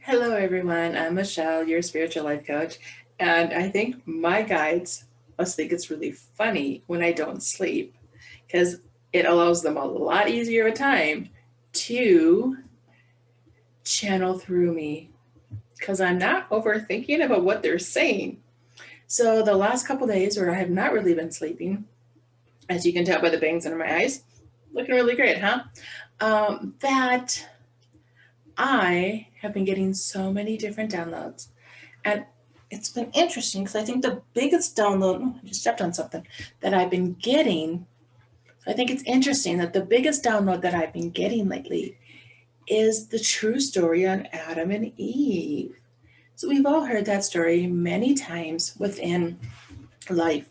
Hello, everyone. I'm Michelle, your spiritual life coach. And I think my guides must think it's really funny when I don't sleep because it allows them a lot easier of a time to channel through me because I'm not overthinking about what they're saying. So, the last couple days where I have not really been sleeping, as you can tell by the bangs under my eyes, looking really great, huh? That I have been getting so many different downloads. And it's been interesting because I think the biggest download, I just stepped on something, that I've been getting, I think it's interesting that the biggest download that I've been getting lately is the true story on Adam and Eve. So we've all heard that story many times within life,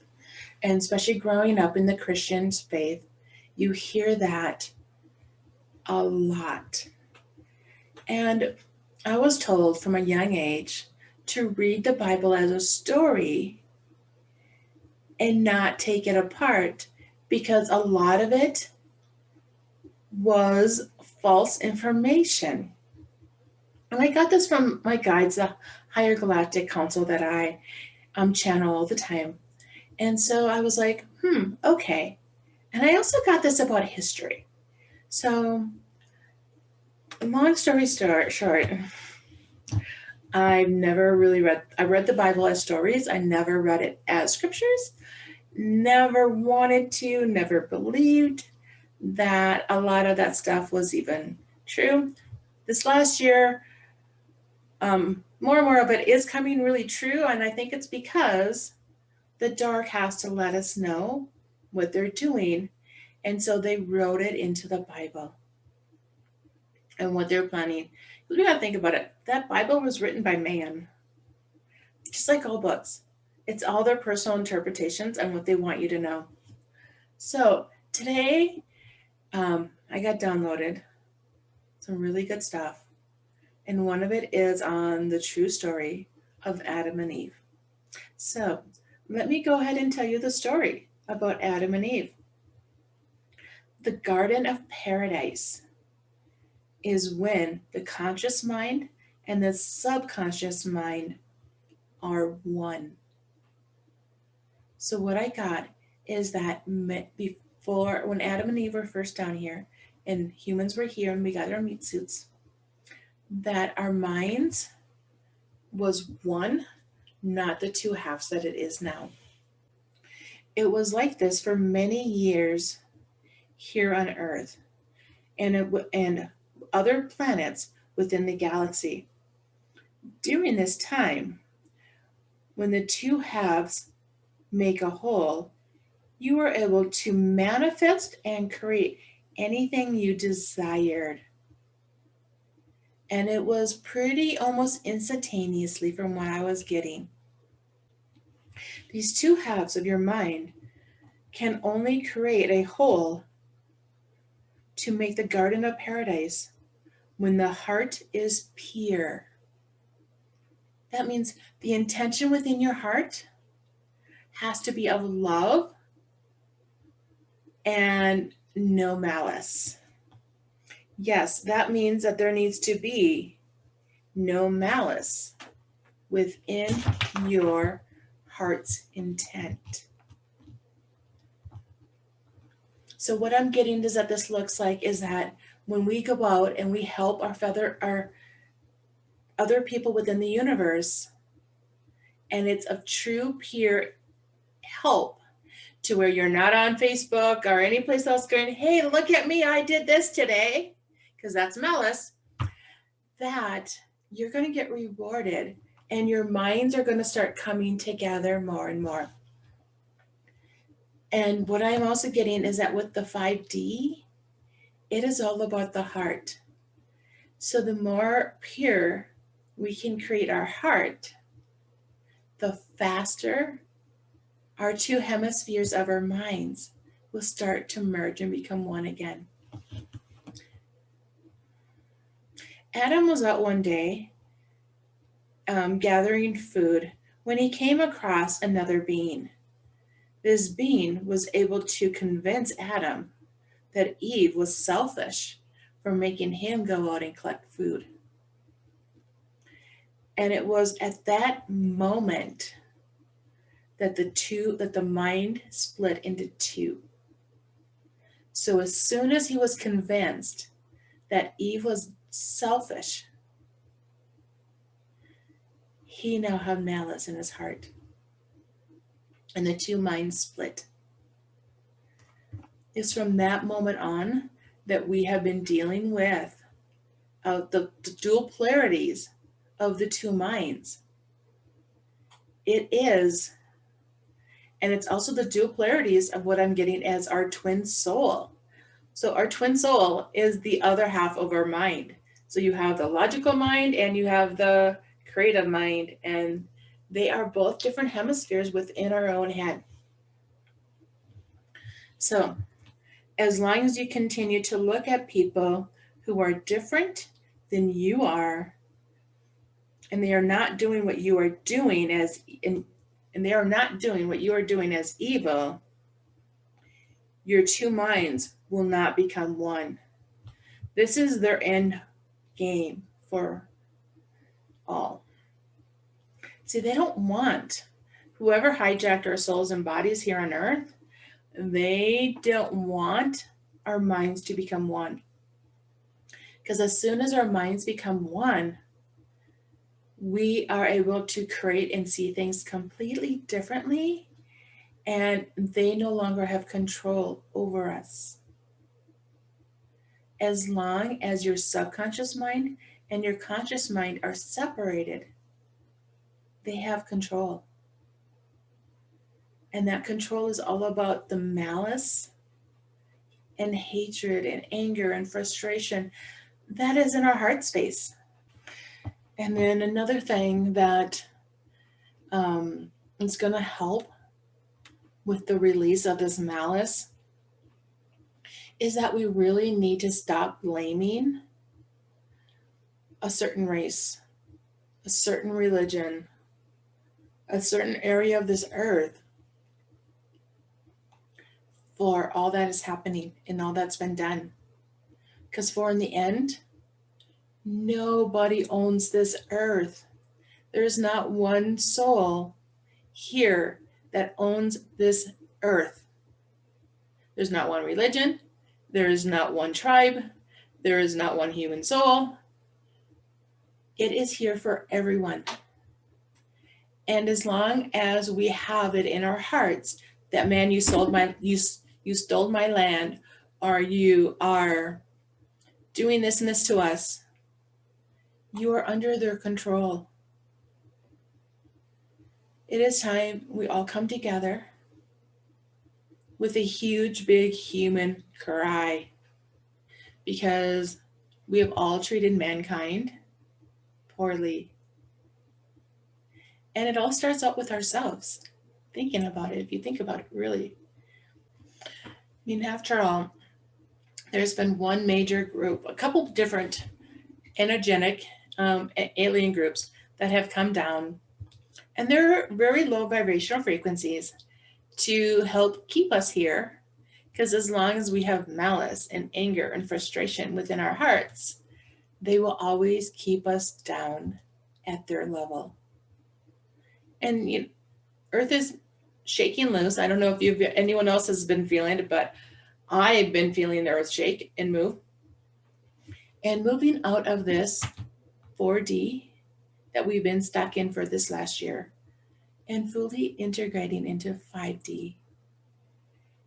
and especially growing up in the Christian faith, you hear that a lot. And I was told from a young age to read the Bible as a story and not take it apart because a lot of it was false information. And I got this from my guides, the Higher Galactic Council that I channel all the time. And so I was like, okay. And I also got this about history. So, long story short, I've never really I read the Bible as stories. I never read it as scriptures. Never wanted to, never believed that a lot of that stuff was even true. This last year, more and more of it is coming really true, and I think it's because the dark has to let us know what they're doing, and so they wrote it into the Bible and what they're planning. Because we gotta think about it. That Bible was written by man, just like all books. It's all their personal interpretations and what they want you to know. So today, I got downloaded some really good stuff. And one of it is on the true story of Adam and Eve. So let me go ahead and tell you the story about Adam and Eve. The Garden of Paradise is when the conscious mind and the subconscious mind are one. So what I got is that before, when Adam and Eve were first down here and humans were here and we got our meat suits, that our minds was one, not the two halves that it is now. It was like this for many years here on Earth and other planets within the galaxy. During this time, when the two halves make a whole, you are able to manifest and create anything you desired. And it was pretty almost instantaneously from what I was getting. These two halves of your mind can only create a whole to make the Garden of Paradise when the heart is pure. That means the intention within your heart has to be of love and no malice. Yes, that means that there needs to be no malice within your heart's intent. So what I'm getting is that this looks like is that when we go out and we help our other people within the universe, and it's of true pure help to where you're not on Facebook or any place else going, hey, look at me, I did this today, because that's malice, that you're going to get rewarded and your minds are going to start coming together more and more. And what I'm also getting is that with the 5D, it is all about the heart. So the more pure we can create our heart, the faster our two hemispheres of our minds will start to merge and become one again. Adam was out one day gathering food when he came across another being. This being was able to convince Adam that Eve was selfish for making him go out and collect food. And it was at that moment that the mind split into two. So as soon as he was convinced that Eve was selfish, he now had malice in his heart. And the two minds split. It's from that moment on that we have been dealing with the dual polarities of the two minds. It is, and it's also the dual polarities of what I'm getting as our twin soul. So our twin soul is the other half of our mind. So you have the logical mind and you have the creative mind, and they are both different hemispheres within our own head. So as long as you continue to look at people who are different than you are, and they are not doing what you are doing and they are not doing what you are doing as evil, your two minds will not become one. This is their end game for all. See, they don't want whoever hijacked our souls and bodies here on earth, they don't want our minds to become one. Because as soon as our minds become one, we are able to create and see things completely differently, and they no longer have control over us. As long as your subconscious mind and your conscious mind are separated, they have control. And that control is all about the malice and hatred and anger and frustration that is in our heart space. And then another thing that is going to help with the release of this malice is that we really need to stop blaming a certain race, a certain religion, a certain area of this earth for all that is happening and all that's been done. Because for in the end, nobody owns this earth. There's not one soul here that owns this earth. There's not one religion. There is not one tribe. There is not one human soul. It is here for everyone. And as long as we have it in our hearts that, man, you stole my land, or you are doing this and this to us, you are under their control. It is time we all come together with a huge, big human cry, because we have all treated mankind poorly. And it all starts out with ourselves. Thinking about it, if you think about it, really. I mean, after all, there's been one major group, a couple different energetic alien groups that have come down, and they're very low vibrational frequencies to help keep us here. Because as long as we have malice and anger and frustration within our hearts, they will always keep us down at their level. And Earth is shaking loose. I don't know if anyone else has been feeling it, but I've been feeling the earth shake and move. And moving out of this 4D that we've been stuck in for this last year and fully integrating into 5D.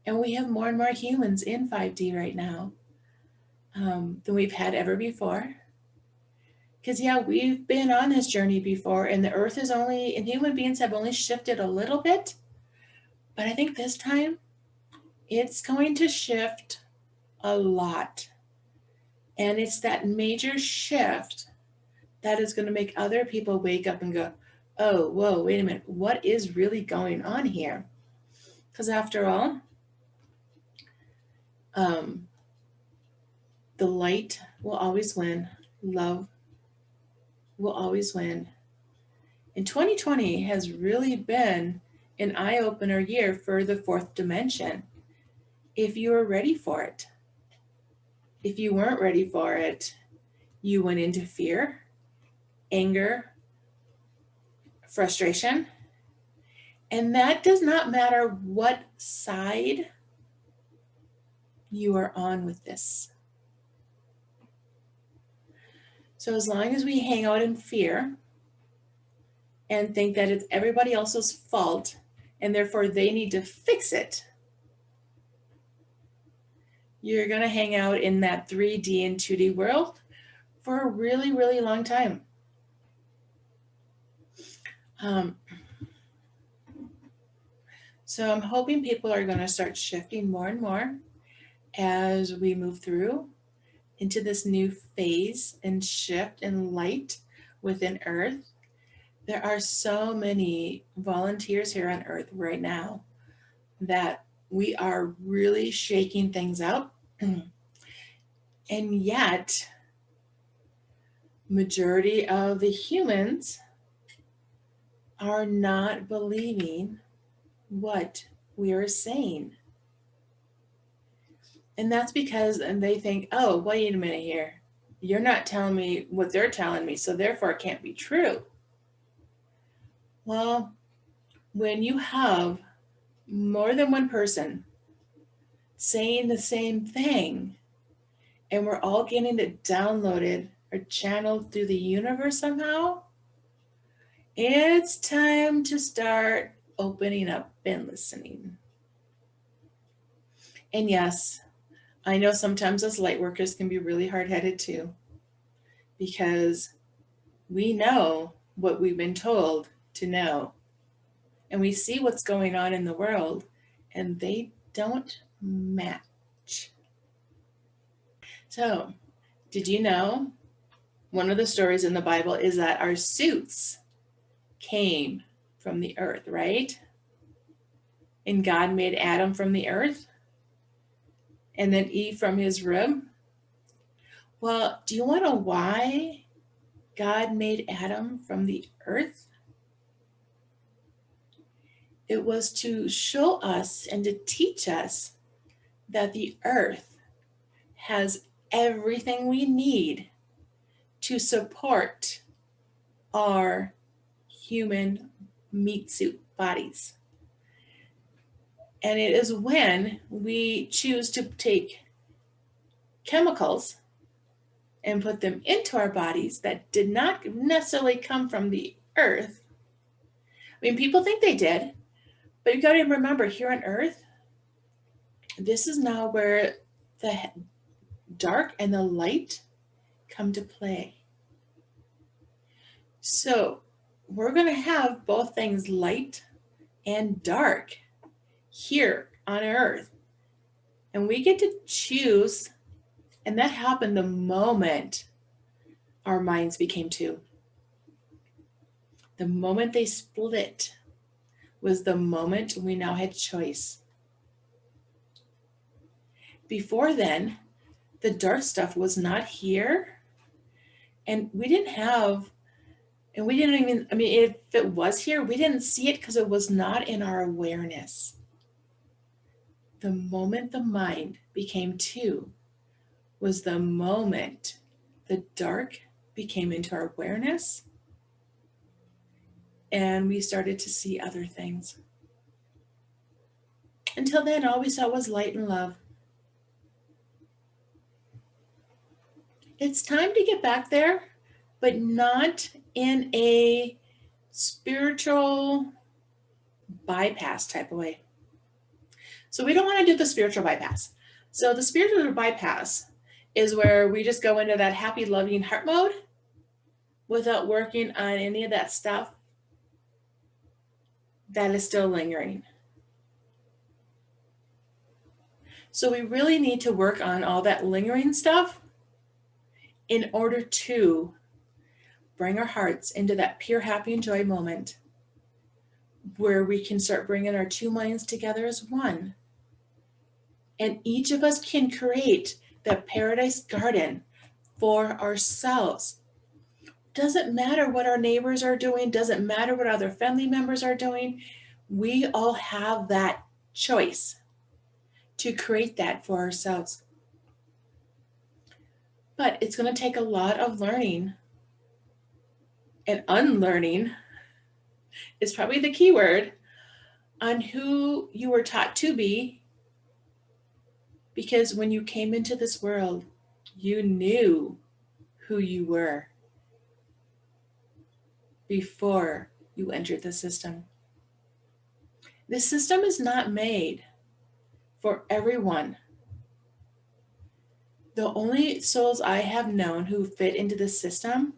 And we have more and more humans in 5D right now than we've had ever before. Because, we've been on this journey before, and the earth and human beings have only shifted a little bit. But I think this time it's going to shift a lot. And it's that major shift that is going to make other people wake up and go, oh, whoa, wait a minute, what is really going on here? Because after all, the light will always win. Love will always win. And 2020 has really been an eye-opener year for the fourth dimension, if you are ready for it. If you weren't ready for it, you went into fear, anger, frustration. And that does not matter what side you are on with this. So as long as we hang out in fear and think that it's everybody else's fault and therefore they need to fix it, you're going to hang out in that 3D and 2D world for a really, really long time. So I'm hoping people are going to start shifting more and more as we move through into this new phase and shift in light within Earth. There are so many volunteers here on Earth right now that we are really shaking things up. And yet, majority of the humans are not believing what we are saying. And that's because they think, oh, wait a minute here. You're not telling me what they're telling me, so therefore it can't be true. Well, when you have more than one person saying the same thing, and we're all getting it downloaded or channeled through the universe somehow, it's time to start opening up and listening. And yes, I know sometimes us light workers can be really hard-headed too, because we know what we've been told to know, and we see what's going on in the world, and they don't match. So, did you know one of the stories in the Bible is that our suits came from the earth, right? And God made Adam from the earth, and then Eve from his rib. Well, do you want to know why God made Adam from the earth? It was to show us and to teach us that the earth has everything we need to support our human meat suit bodies. And it is when we choose to take chemicals and put them into our bodies that did not necessarily come from the earth. I mean, people think they did, but you got to remember, here on earth, this is now where the dark and the light come to play. So we're going to have both things, light and dark, here on earth. And we get to choose, and that happened the moment our minds became two. The moment they split was the moment we now had choice. Before then, the dark stuff was not here, and we didn't even, if it was here, we didn't see it because it was not in our awareness. The moment the mind became two was the moment the dark became into our awareness, and we started to see other things. Until then, all we saw was light and love. It's time to get back there, but not in a spiritual bypass type of way. So we don't want to do the spiritual bypass. So the spiritual bypass is where we just go into that happy, loving heart mode without working on any of that stuff that is still lingering. So we really need to work on all that lingering stuff in order to bring our hearts into that pure, happy, and joy moment where we can start bringing our two minds together as one. And each of us can create that paradise garden for ourselves. Doesn't matter what our neighbors are doing, doesn't matter what other family members are doing. We all have that choice to create that for ourselves. But it's going to take a lot of learning and unlearning is probably the key word, on who you were taught to be, because when you came into this world, you knew who you were before you entered the system. The system is not made for everyone. The only souls I have known who fit into the system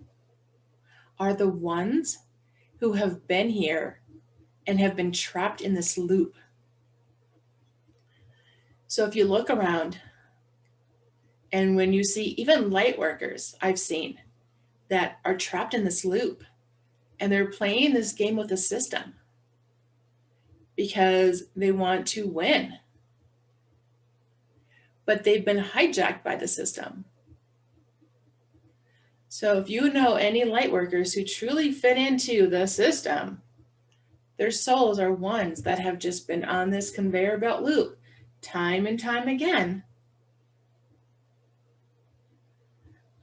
are the ones who have been here and have been trapped in this loop. So if you look around, and when you see even light workers, I've seen that are trapped in this loop, and they're playing this game with the system because they want to win. But they've been hijacked by the system. So if you know any light workers who truly fit into the system, their souls are ones that have just been on this conveyor belt loop time and time again.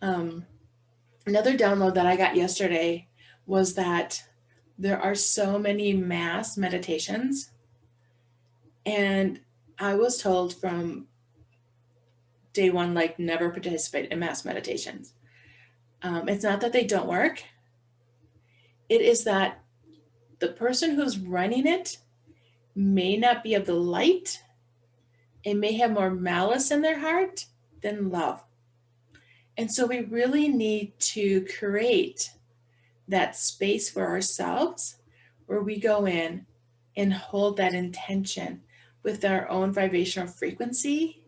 Another download that I got yesterday was that there are so many mass meditations. And I was told from day one, like, never participate in mass meditations. It's not that they don't work. It is that the person who's running it may not be of the light and may have more malice in their heart than love. And so we really need to create that space for ourselves where we go in and hold that intention with our own vibrational frequency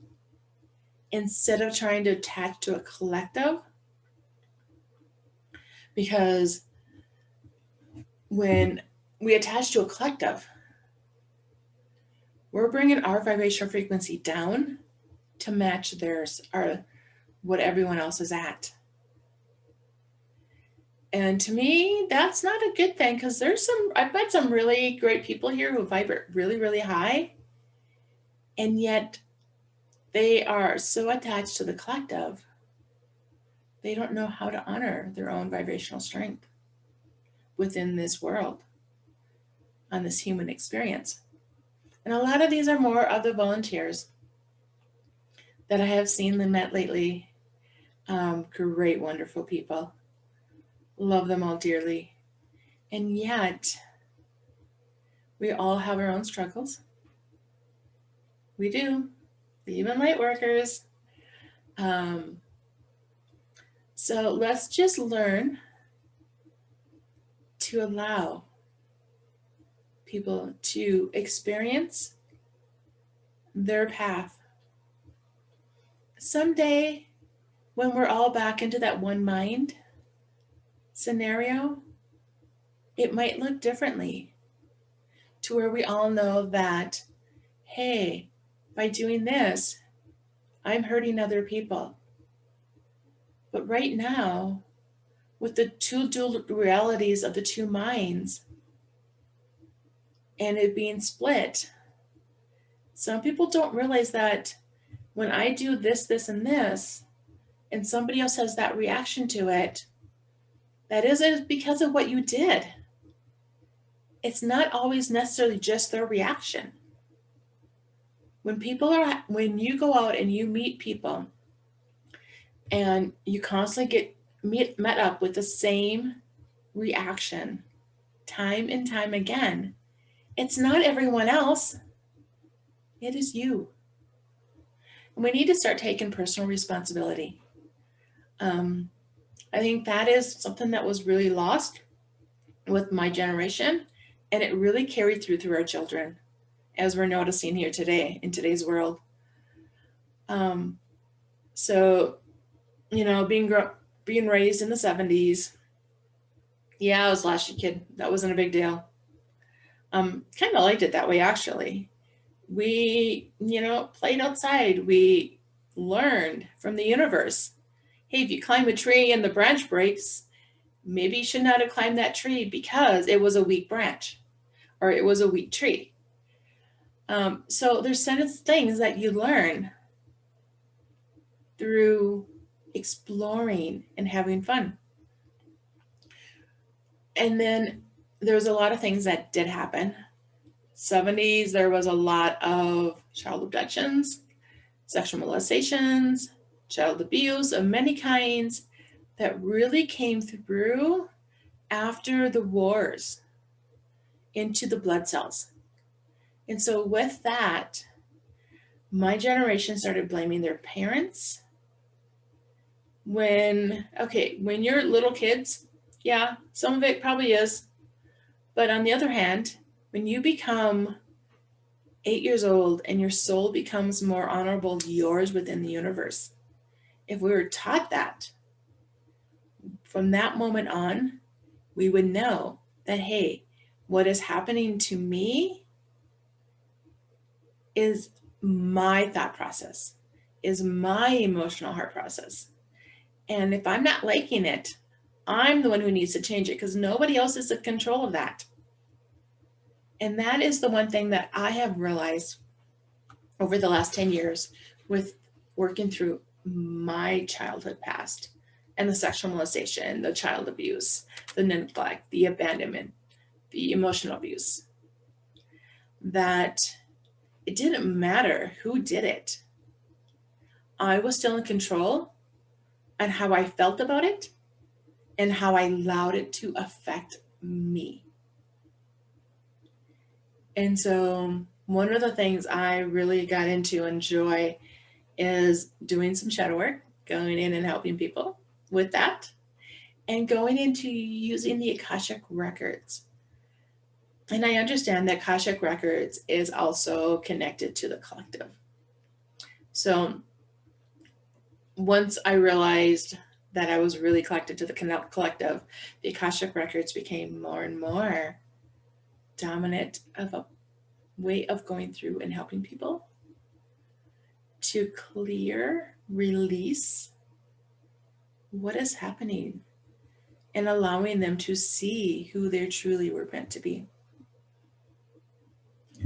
instead of trying to attach to a collective. Because when we attach to a collective, we're bringing our vibrational frequency down to match theirs, or what everyone else is at. And to me, that's not a good thing, because I've met some really great people here who vibrate really, really high. And yet they are so attached to the collective, they don't know how to honor their own vibrational strength within this world, on this human experience. And a lot of these are more of the volunteers that I have seen and met lately. Great, wonderful people. Love them all dearly. And yet, we all have our own struggles. We do. Even light workers. So let's just learn to allow people to experience their path. Someday, when we're all back into that one mind scenario, it might look differently, to where we all know that, hey, by doing this, I'm hurting other people. But right now, with the two dual realities of the two minds and it being split, some people don't realize that when I do this, this, and this, and somebody else has that reaction to it, that isn't because of what you did. It's not always necessarily just their reaction. When you go out and you meet people and you constantly get met up with the same reaction time and time again, it's not everyone else, it is you. And we need to start taking personal responsibility. I think that is something that was really lost with my generation, and it really carried through our children, as we're noticing here today in today's world. So, being raised in the 70s, yeah, I was a latchkey kid. That wasn't a big deal. Kind of liked it that way, actually. We, played outside. We learned from the universe. Hey, if you climb a tree and the branch breaks, maybe you should not have climbed that tree because it was a weak branch or it was a weak tree. So there's certain things that you learn through exploring and having fun. And then there was a lot of things that did happen. 70s, there was a lot of child abductions, sexual molestations, child abuse of many kinds that really came through after the wars into the blood cells. And so with that, my generation started blaming their parents. When you're little kids, yeah, some of it probably is. But on the other hand, when you become 8 years old and your soul becomes more honorable yours within the universe, if we were taught that, from that moment on, we would know that, hey, what is happening to me is my thought process, is my emotional heart process. And if I'm not liking it, I'm the one who needs to change it because nobody else is in control of that. And that is the one thing that I have realized over the last 10 years with working through my childhood past and the sexual molestation, the child abuse, the neglect, the abandonment, the emotional abuse, that it didn't matter who did it. I was still in control and how I felt about it and how I allowed it to affect me. And so one of the things I really got into enjoy is doing some shadow work, going in and helping people with that, and going into using the Akashic Records. And I understand that Akashic Records is also connected to the collective. So once I realized that I was really connected to the collective, the Akashic Records became more and more dominant of a way of going through and helping people to clear, release what is happening and allowing them to see who they truly were meant to be.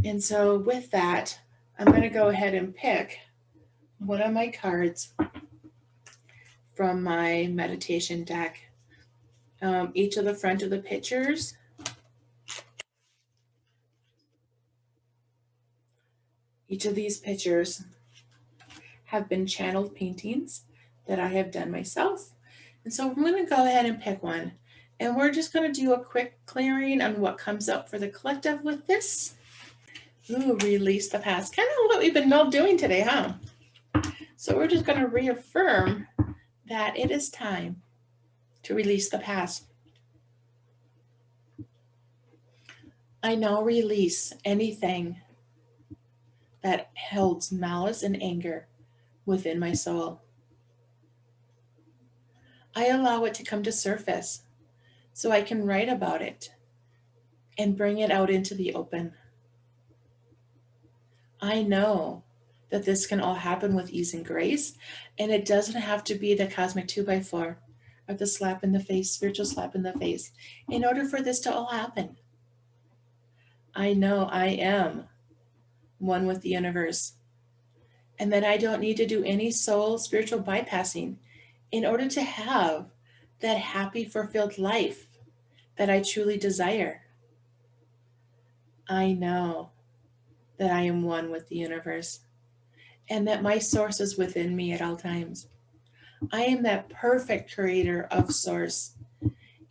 And so with that, I'm going to go ahead and pick one of my cards from my meditation deck. Each of the front of the pictures each of these pictures have been channeled paintings that I have done myself. And so I'm going to go ahead and pick one. And we're just going to do a quick clearing on what comes up for the collective with this. Ooh, release the past. Kind of what we've been all doing today, huh? So we're just going to reaffirm that it is time to release the past. I now release anything that holds malice and anger within my soul. I allow it to come to surface so I can write about it and bring it out into the open. I know that this can all happen with ease and grace, and it doesn't have to be the cosmic 2x4 or the slap in the face, spiritual slap in the face, in order for this to all happen. I know I am one with the universe, and that I don't need to do any soul spiritual bypassing in order to have that happy, fulfilled life that I truly desire. I know that I am one with the universe and that my source is within me at all times. I am that perfect creator of source,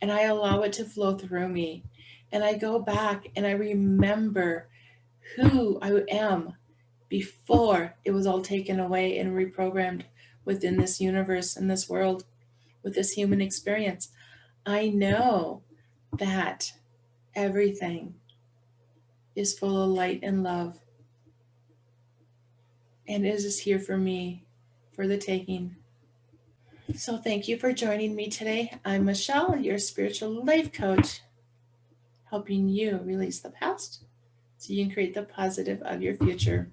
and I allow it to flow through me. And I go back and I remember who I am before it was all taken away and reprogrammed within this universe and this world with this human experience. I know that everything is full of light and love, and it is here for me for the taking. So thank you for joining me today. I'm Michelle, your spiritual life coach, helping you release the past so you can create the positive of your future.